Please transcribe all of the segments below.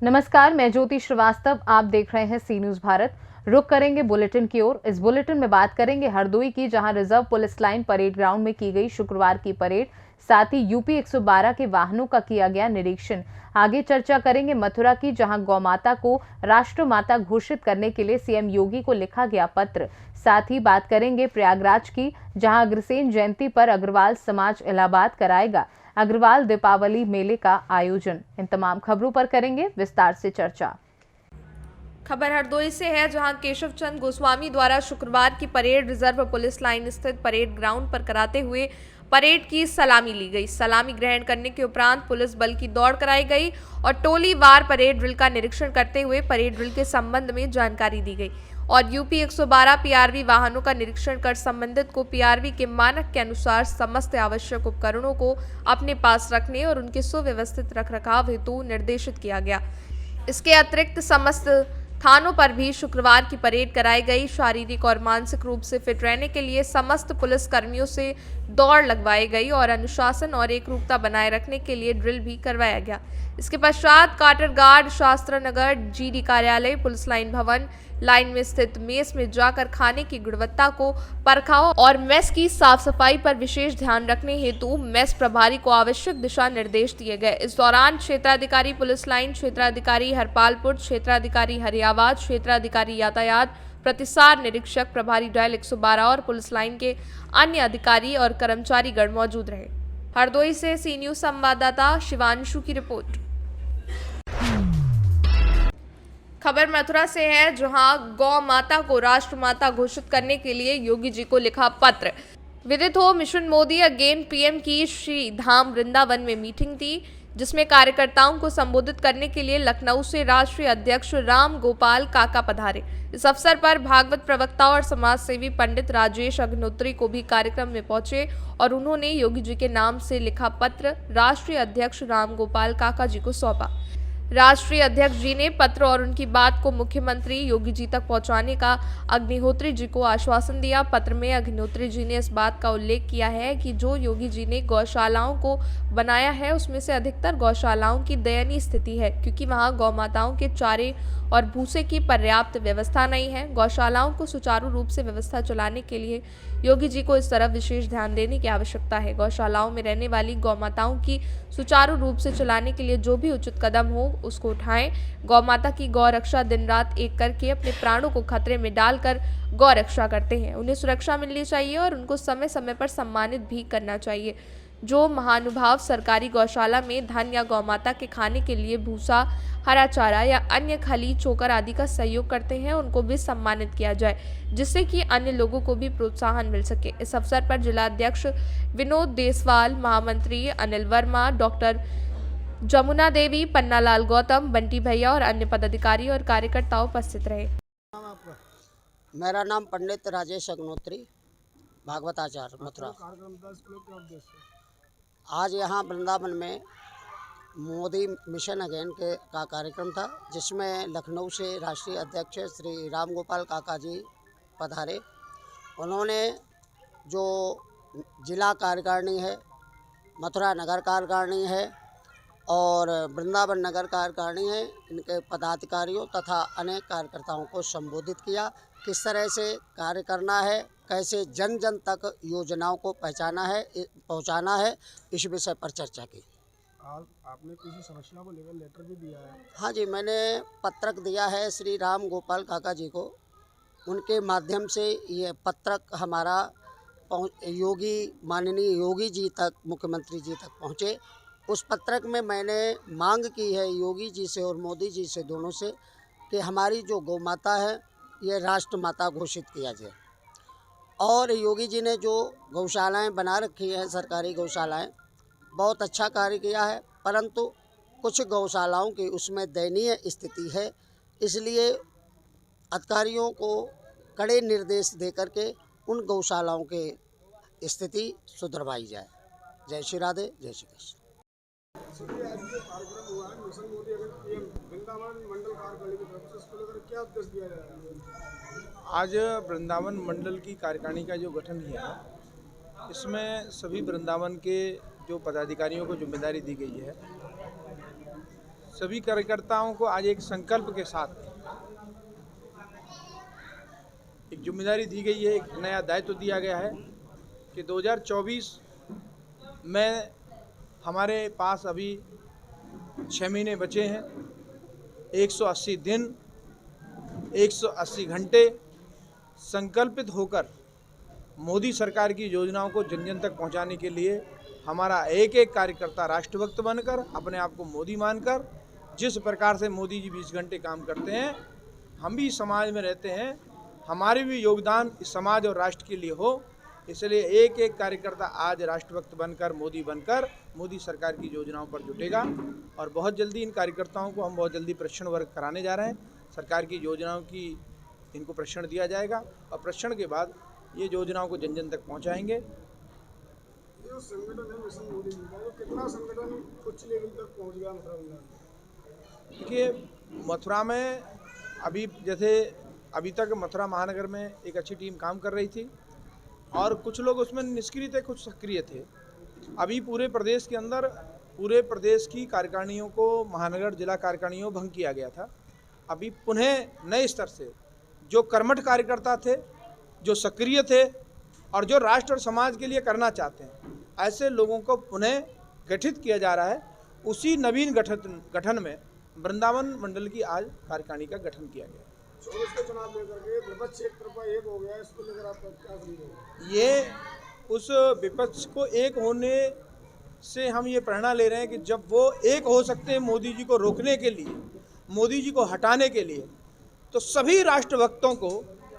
नमस्कार, मैं ज्योति श्रीवास्तव। आप देख रहे हैं सी न्यूज भारत। रुक करेंगे बुलेटिन की ओर। इस बुलेटिन में बात करेंगे हरदोई की, जहां reserve police line parade ground में की गई शुक्रवार की परेड, साथ ही यूपी 112 के वाहनों का किया गया निरीक्षण। आगे चर्चा करेंगे मथुरा की, जहां गौमाता को राष्ट्रमाता घोषित करने के लिए सीएम योगी को लिखा गया पत्र। साथ ही बात करेंगे प्रयागराज की, जहां अग्रसेन जयंती पर अग्रवाल समाज इलाहाबाद कराएगा अग्रवाल दीपावली मेले का आयोजन। इन तमाम खबरों पर करेंगे विस्तार से चर्चा। खबर हरदोई से है, जहां केशव चंद गोस्वामी द्वारा शुक्रवार की परेड रिजर्व पुलिस लाइन स्थित परेड ग्राउंड पर कराते हुए परेड की सलामी ली गई। सलामी ग्रहण करने के उपरांत पुलिस बल की दौड़ कराई गई और टोली वार परेड ड्रिल का निरीक्षण करते हुए परेड ड्रिल के संबंध में जानकारी दी गई और यूपी 112 पीआरवी वाहनों का निरीक्षण कर संबंधित को पीआरवी के मानक के अनुसार समस्त आवश्यक उपकरणों को अपने पास रखने और उनके सुव्यवस्थित रखरखाव हेतु निर्देशित किया गया। इसके अतिरिक्त समस्त थानों पर भी शुक्रवार की परेड कराई गई। शारीरिक और मानसिक रूप से फिट रहने के लिए समस्त पुलिस कर्मियों से दौड़ लगवाई गई और अनुशासन और एकरूपता बनाए रखने के लिए ड्रिल भी करवाया गया। इसके पश्चात काटरगार्ड, शास्त्र नगर, जीडी कार्यालय, पुलिस लाइन भवन लाइन में स्थित मेस में जाकर खाने की गुणवत्ता को परखा और मेस की साफ सफाई पर विशेष ध्यान रखने हेतु मेस प्रभारी को आवश्यक दिशा निर्देश दिए गए। इस दौरान क्षेत्राधिकारी पुलिस लाइन, क्षेत्राधिकारी हरपालपुर, क्षेत्राधिकारी हरियावाद, क्षेत्राधिकारी यातायात, प्रतिसार निरीक्षक, प्रभारी डायल 112 और पुलिस लाइन के अन्य अधिकारी और कर्मचारीगण मौजूद रहे। हरदोई से सी न्यूज संवाददाता शिवांशु की रिपोर्ट। खबर मथुरा से है, जहां गौ माता को राष्ट्रमाता घोषित करने के लिए योगी जी को लिखा पत्र। विदित हो, मिशन मोदी अगेन पीएम की श्री धाम वृंदावन में मीटिंग थी, जिसमें कार्यकर्ताओं को संबोधित करने के लिए लखनऊ से राष्ट्रीय अध्यक्ष राम गोपाल काका पधारे। इस अवसर पर भागवत प्रवक्ता और समाज सेवी पंडित राजेश अग्निहोत्री को भी कार्यक्रम में पहुंचे और उन्होंने योगी जी के नाम से लिखा पत्र राष्ट्रीय अध्यक्ष राम गोपाल काका जी को सौंपा। राष्ट्रीय अध्यक्ष जी ने पत्र और उनकी बात को मुख्यमंत्री योगी जी तक पहुंचाने का अग्निहोत्री जी को आश्वासन दिया। पत्र में अग्निहोत्री जी ने इस बात का उल्लेख किया है कि जो योगी जी ने गौशालाओं को बनाया है, उसमें से अधिकतर गौशालाओं की दयनीय स्थिति है, क्योंकि वहां गौमाताओं के चारे और भूसे की पर्याप्त व्यवस्था नहीं है। गौशालाओं को सुचारू रूप से व्यवस्था चलाने के लिए योगी जी को इस तरफ विशेष ध्यान देने की आवश्यकता है। गौशालाओं में रहने वाली गौमाताओं की सुचारू रूप से चलाने के लिए जो भी उचित कदम हो उसको उठाएं। गौमाता की गौ रक्षा दिन रात एक करके अपने प्राणों को खतरे में डालकर गौ रक्षा करते हैं। उन्हें सुरक्षा मिलनी चाहिए और उनको समय समय पर सम्मानित भी करना चाहिए। जो महानुभाव सरकारी गौशाला में धान या गौमाता के खाने के लिए भूसा, हरा चारा या अन्य खली, चोकर आदि का सहयोग करते हैं, उनको भी सम्मानित किया जाए, जिससे कि अन्य लोगों को भी प्रोत्साहन मिल सके। इस अवसर पर जिलाध्यक्ष विनोद देसवाल, महामंत्री अनिल वर्मा, डॉक्टर जमुना देवी, पन्नालाल गौतम, बंटी भैया और अन्य पदाधिकारी और कार्यकर्ता उपस्थित रहे। मेरा नाम पंडित राजेश अग्निहोत्री, भागवताचार्य, मथुरा। आज यहाँ वृंदावन में मोदी मिशन अगेन का कार्यक्रम था, जिसमें लखनऊ से राष्ट्रीय अध्यक्ष श्री राम गोपाल काका जी पधारे। उन्होंने जो जिला कार्यकारिणी है, मथुरा नगर कार्यकारिणी है और वृंदावन नगर कार्यकारिणी है, इनके पदाधिकारियों तथा अनेक कार्यकर्ताओं को संबोधित किया। किस तरह से कार्य करना है, कैसे जन जन तक योजनाओं को पहुंचाना है, इस विषय पर चर्चा की। आपने किसी समस्या को लेकर लेटर भी दिया है? हाँ जी, मैंने पत्रक दिया है श्री राम गोपाल काका जी को। उनके माध्यम से ये पत्रक हमारा माननीय योगी जी तक, मुख्यमंत्री जी तक पहुँचे। उस पत्रक में मैंने मांग की है योगी जी से और मोदी जी से, दोनों से, कि हमारी जो गौ माता है ये राष्ट्र माता घोषित किया जाए। और योगी जी ने जो गौशालाएं बना रखी हैं, सरकारी गौशालाएं, बहुत अच्छा कार्य किया है, परंतु कुछ गौशालाओं की उसमें दयनीय स्थिति है। इसलिए अधिकारियों को कड़े निर्देश दे करके उन गौशालाओं की स्थिति सुधरवाई जाए। जय श्री राधे, जय श्री कृष्ण। आज वृंदावन मंडल की कार्यकारिणी का जो गठन किया है, इसमें सभी वृंदावन के जो पदाधिकारियों को जिम्मेदारी दी गई है, सभी कार्यकर्ताओं को आज एक संकल्प के साथ एक जिम्मेदारी दी गई है, एक नया दायित्व दिया गया है कि 2024 में हमारे पास अभी 6 महीने बचे हैं, 180 दिन, 180 घंटे संकल्पित होकर मोदी सरकार की योजनाओं को जन जन तक पहुंचाने के लिए हमारा एक एक कार्यकर्ता राष्ट्रभक्त बनकर, अपने आप को मोदी मानकर, जिस प्रकार से मोदी जी 20 घंटे काम करते हैं, हम भी समाज में रहते हैं, हमारे भी योगदान इस समाज और राष्ट्र के लिए हो। इसलिए एक एक कार्यकर्ता आज राष्ट्रभक्त बनकर, मोदी सरकार की योजनाओं पर जुटेगा और बहुत जल्दी इन कार्यकर्ताओं को हम बहुत जल्दी प्रशिक्षण वर्ग कराने जा रहे हैं। सरकार की योजनाओं की इनको प्रशिक्षण दिया जाएगा और प्रशिक्षण के बाद ये योजनाओं को जन जन तक पहुँचाएँगे। जो संगठन है मिशन मोदी जी का, वो कितना संगठन उच्च लेवल तक पहुंच गया मथुरा में? देखिए, मथुरा में अभी तक मथुरा महानगर में एक अच्छी टीम काम कर रही थी और कुछ लोग उसमें निष्क्रिय थे, कुछ सक्रिय थे। अभी पूरे प्रदेश के अंदर पूरे प्रदेश की कार्यकारिणियों को महानगर जिला कार्यकारिणियों भंग किया गया था। अभी पुनः नए स्तर से जो कर्मठ कार्यकर्ता थे, जो सक्रिय थे और जो राष्ट्र और समाज के लिए करना चाहते हैं, ऐसे लोगों को पुनः गठित किया जा रहा है। उसी नवीन गठन में वृंदावन मंडल की आज कार्यकारिणी का गठन किया गया। 24 के चुनाव लेकर के विपक्ष एक तरफा एक हो गया, इसको लेकर आप क्या समझेंगे? ये उस विपक्ष को एक होने से हम ये प्रेरणा ले रहे हैं कि जब वो एक हो सकते हैं मोदी जी को रोकने के लिए, मोदी जी को हटाने के लिए, तो सभी राष्ट्रभक्तों को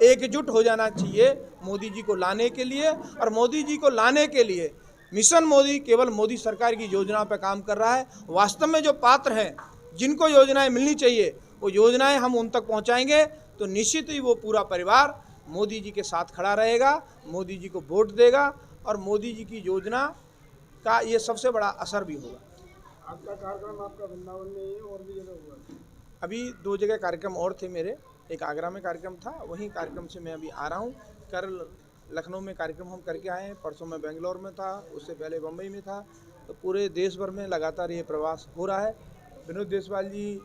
एकजुट हो जाना चाहिए मोदी जी को लाने के लिए। और मोदी जी को लाने के लिए मिशन मोदी केवल मोदी सरकार की योजना पर काम कर रहा है। वास्तव में जो पात्र हैं, जिनको योजनाएं मिलनी चाहिए, वो योजनाएं हम उन तक पहुंचाएंगे तो निश्चित ही वो पूरा परिवार मोदी जी के साथ खड़ा रहेगा, मोदी जी को वोट देगा और मोदी जी की योजना का ये सबसे बड़ा असर भी होगा। आपका कार्यक्रम आपका वृंदावन में ही और भी जगह हुआ? अभी 2 जगह कार्यक्रम और थे मेरे, एक आगरा में कार्यक्रम था, वहीं कार्यक्रम से मैं अभी आ रहा हूँ। कल लखनऊ में कार्यक्रम हम करके आए हैं, परसों में बेंगलोर में था, उससे पहले बम्बई में था। तो पूरे देश भर में लगातार ये प्रवास हो रहा है। विनोद देसवाल जी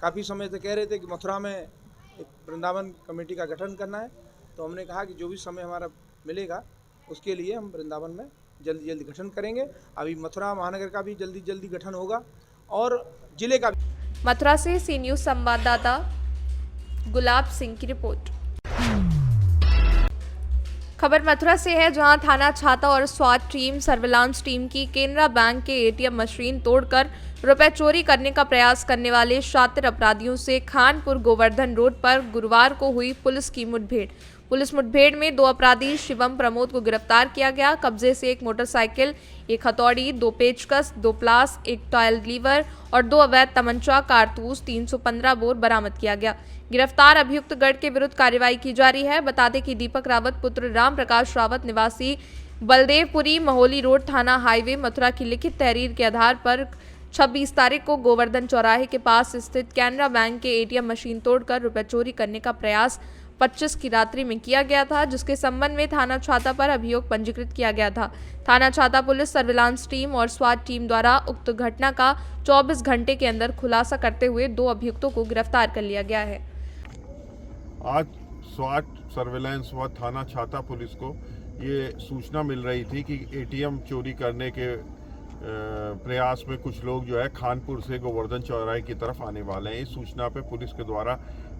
काफ़ी समय से कह रहे थे कि मथुरा में एक वृंदावन कमेटी का गठन करना है, तो हमने कहा कि जो भी समय हमारा मिलेगा उसके लिए हम वृंदावन में जल्दी गठन करेंगे। अभी मथुरा महानगर का भी जल्दी गठन होगा और जिले का भी। मथुरा से सी न्यूज़ संवाददाता गुलाब सिंह की रिपोर्ट। खबर मथुरा से है, जहां थाना छाता और स्वाट टीम सर्विलांस टीम की केनरा बैंक के एटीएम मशीन तोड़कर रुपए चोरी करने का प्रयास करने वाले शातिर अपराधियों से खानपुर गोवर्धन रोड पर गुरुवार को हुई पुलिस मुठभेड़ में 2 अपराधी शिवम प्रमोद को गिरफ्तार किया गया। कब्जे से एक मोटरसाइकिल, एक हथौड़ी, 2 पेचकस, 2 प्लास, एक टॉयल लीवर और 2 अवैध तमंचा, कारतूस, 315 बोर बरामद किया गया। गिरफ्तार अभियुक्त गढ़ के विरुद्ध कार्रवाई की जा रही है। बता दें कि दीपक रावत पुत्र राम प्रकाश रावत निवासी बलदेवपुरी महोली रोड थाना हाईवे मथुरा की लिखित तहरीर के आधार पर 26 तारीख को गोवर्धन चौराहे के पास स्थित कैनरा बैंक के एटीएम मशीन तोड़कर रुपए चोरी करने का प्रयास 25 की रात्रि में किया गया था, जिसके संबंध में थाना छाता पर अभियोग पंजीकृत किया गया था। थाना छाता पुलिस सर्विलांस टीम और स्वाट टीम द्वारा उक्त घटना का 24 घंटे के अंदर खुलासा करते हुए 2 अभियुक्तों को गिरफ्तार कर लिया गया है। आज स्वाट सर्विलांस व थाना छाता पुलिस को ये सूचना मिल रही थी कि एटीएम चोरी करने के प्रयास में कुछ लोग जो है खानपुर से गोवर्धन चौराहे की तरफ आने वाले हैं। इस सूचना पे पुलिस के द्वारा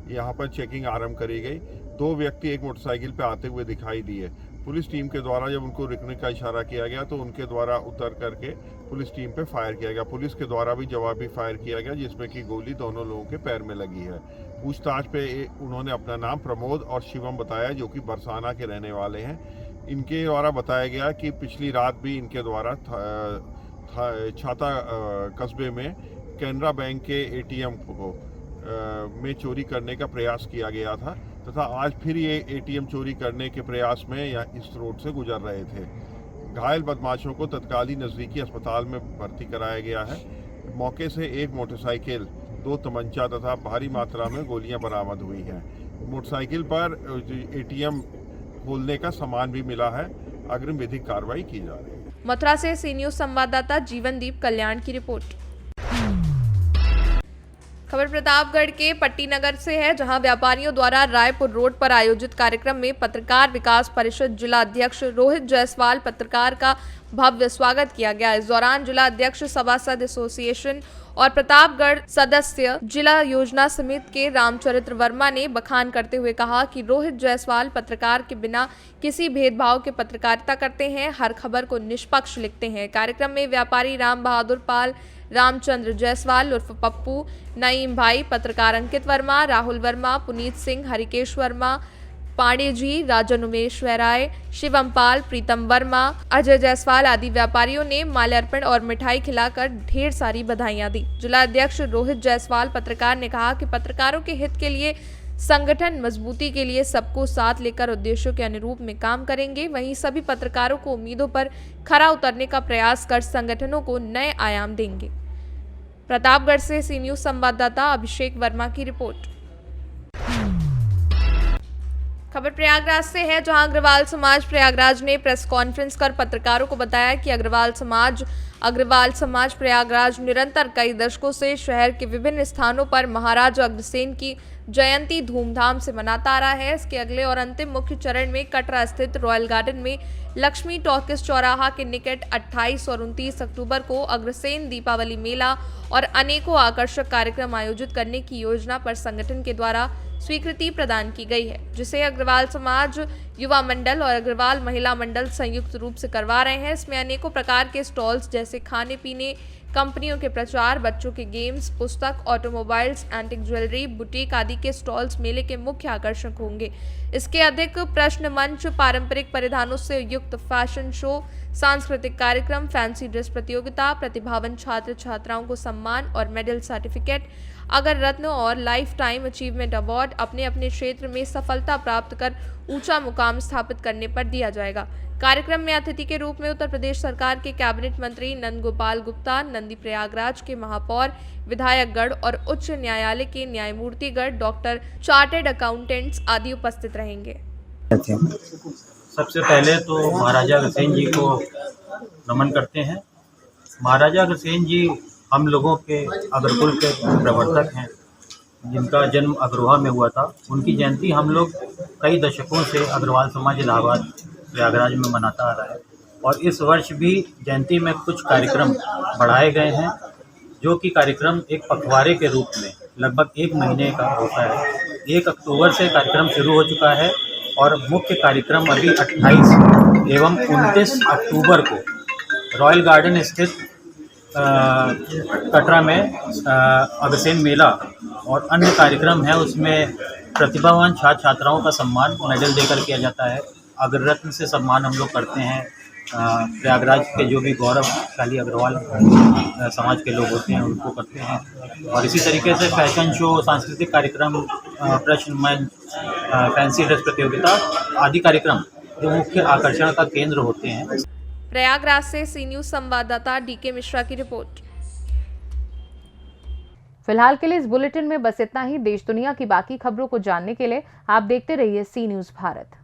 यहाँ पर चेकिंग आरंभ करी गई। 2 व्यक्ति एक मोटरसाइकिल पे आते हुए दिखाई दिए। पुलिस टीम के द्वारा जब उनको रुकने का इशारा किया गया तो उनके द्वारा उतर करके पुलिस टीम पे फायर किया गया। पुलिस के द्वारा भी जवाबी फायर किया गया, जिसमें कि गोली दोनों लोगों के पैर में लगी है। पूछताछ पे उन्होंने अपना नाम प्रमोद और शिवम बताया, जो कि बरसाना के रहने वाले हैं। इनके द्वारा बताया गया कि पिछली रात भी इनके द्वारा छाता कस्बे में कैनरा बैंक के एटीएम को में चोरी करने का प्रयास किया गया था तथा आज फिर ये एटीएम चोरी करने के प्रयास में या इस रोड से गुजर रहे थे। घायल बदमाशों को तत्कालीन नज़दीकी अस्पताल में भर्ती कराया गया है। मौके से एक मोटरसाइकिल, 2 तमंचा तथा भारी मात्रा में गोलियां बरामद हुई हैं। मोटरसाइकिल पर एटीएम खोलने का सामान भी मिला है। अग्रिम विधिक कार्रवाई की जा रही है। मथुरा से सी न्यूज़ संवाददाता जीवनदीप कल्याण की रिपोर्ट। खबर प्रतापगढ़ के पट्टी नगर से है, जहां व्यापारियों द्वारा रायपुर रोड पर आयोजित कार्यक्रम में पत्रकार विकास परिषद जिला अध्यक्ष रोहित जायसवाल पत्रकार का भव्य स्वागत किया गया। इस दौरान जिला अध्यक्ष सभासद एसोसिएशन और प्रतापगढ़ सदस्य जिला योजना समिति के रामचरित्र वर्मा ने बखान करते हुए कहा कि रोहित जायसवाल पत्रकार के बिना किसी भेदभाव के पत्रकारिता करते हैं, हर खबर को निष्पक्ष लिखते हैं। कार्यक्रम में व्यापारी राम बहादुर पाल, रामचंद्र जायसवाल उर्फ पप्पू, नईम भाई, पत्रकार अंकित वर्मा, राहुल वर्मा, पुनीत सिंह, हरिकेश वर्मा, पांडे जी, राजन उमेश वैराय, शिवम पाल, प्रीतम वर्मा, अजय जायसवाल आदि व्यापारियों ने माल्यार्पण और मिठाई खिलाकर ढेर सारी बधाइयां दी। जिला अध्यक्ष रोहित जायसवाल पत्रकार ने कहा कि पत्रकारों के हित के लिए संगठन मजबूती के लिए सबको साथ लेकर उद्देश्यों के अनुरूप में काम करेंगे। वहीं सभी पत्रकारों को उम्मीदों पर खरा उतरने का प्रयास कर संगठनों को नए आयाम देंगे। प्रतापगढ़ से सी न्यूज संवाददाता अभिषेक वर्मा की रिपोर्ट। खबर प्रयागराज से है, जहां अग्रवाल समाज प्रयागराज ने प्रेस कॉन्फ्रेंस कर पत्रकारों को बताया कि अग्रवाल समाज प्रयागराज निरंतर कई दशकों से शहर के विभिन्न स्थानों पर महाराजा अग्रसेन की जयंती धूमधाम से मनाता आ रहा है। इसके अगले और अंतिम मुख्य चरण में कटरा स्थित रॉयल गार्डन में लक्ष्मी टॉकीज चौराहा के निकट 28 और 29 अक्टूबर को अग्रसेन दीपावली मेला और अनेकों आकर्षक कार्यक्रम आयोजित करने की योजना पर संगठन के द्वारा स्वीकृति प्रदान की गई है, जिसे अग्रवाल समाज युवा मंडल और अग्रवाल महिला मंडल संयुक्त रूप से करवा रहे हैं। इसमें अनेकों प्रकार के स्टॉल्स जैसे खाने पीने, कंपनियों के प्रचार, बच्चों के गेम्स, पुस्तक, ऑटोमोबाइल्स, एंटिक ज्वेलरी, बुटीक आदि के स्टॉल्स मेले के मुख्य आकर्षक होंगे। इसके अधिक प्रश्न मंच, पारंपरिक परिधानों से युक्त फैशन शो, सांस्कृतिक कार्यक्रम, फैंसी ड्रेस प्रतियोगिता, प्रतिभावान छात्र छात्राओं को सम्मान और मेडल सर्टिफिकेट, अगर रत्न और लाइफ टाइम अचीवमेंट अवार्ड अपने अपने क्षेत्र में सफलता प्राप्त कर ऊंचा मुकाम स्थापित करने पर दिया जाएगा। कार्यक्रम में अतिथि के रूप में उत्तर प्रदेश सरकार के कैबिनेट मंत्री नंद गोपाल गुप्ता, नंदी प्रयागराज के महापौर, विधायकगढ़ और उच्च न्यायालय के न्यायमूर्तिगढ़, डॉक्टर, चार्टर्ड अकाउंटेंट्स आदि उपस्थित रहेंगे। सबसे पहले तो महाराजा अग्रसेन जी को नमन करते हैं। महाराजा अग्रसेन जी हम लोगों के अग्रकुल के प्रवर्तक हैं, जिनका जन्म अग्रोहा में हुआ था। उनकी जयंती हम लोग कई दशकों से अग्रवाल समाज इलाहाबाद प्रयागराज में मनाता आ रहा है और इस वर्ष भी जयंती में कुछ कार्यक्रम बढ़ाए गए हैं, जो कि कार्यक्रम एक पखवाड़े के रूप में लगभग 1 महीने का होता है। 1 अक्टूबर से कार्यक्रम शुरू हो चुका है और मुख्य कार्यक्रम अभी 28 एवं 29 अक्टूबर को रॉयल गार्डन स्थित कटरा में अग्रसेन मेला और अन्य कार्यक्रम है। उसमें प्रतिभावान छात्र छात्राओं का सम्मान मेडल देकर किया जाता है। अग्ररत्न से सम्मान हम लोग करते हैं। प्रयागराज के जो भी गौरवशाली अग्रवाल समाज के लोग होते हैं उनको करते हैं। और इसी तरीके से फैशन शो, सांस्कृतिक कार्यक्रम, प्रश्न मंच, फैंसी ड्रेस प्रतियोगिता आदि कार्यक्रम जो मुख्य आकर्षण का केंद्र होते हैं। प्रयागराज से सी न्यूज संवाददाता डीके मिश्रा की रिपोर्ट। फिलहाल के लिए इस बुलेटिन में बस इतना ही। देश दुनिया की बाकी खबरों को जानने के लिए आप देखते रहिए सी न्यूज भारत।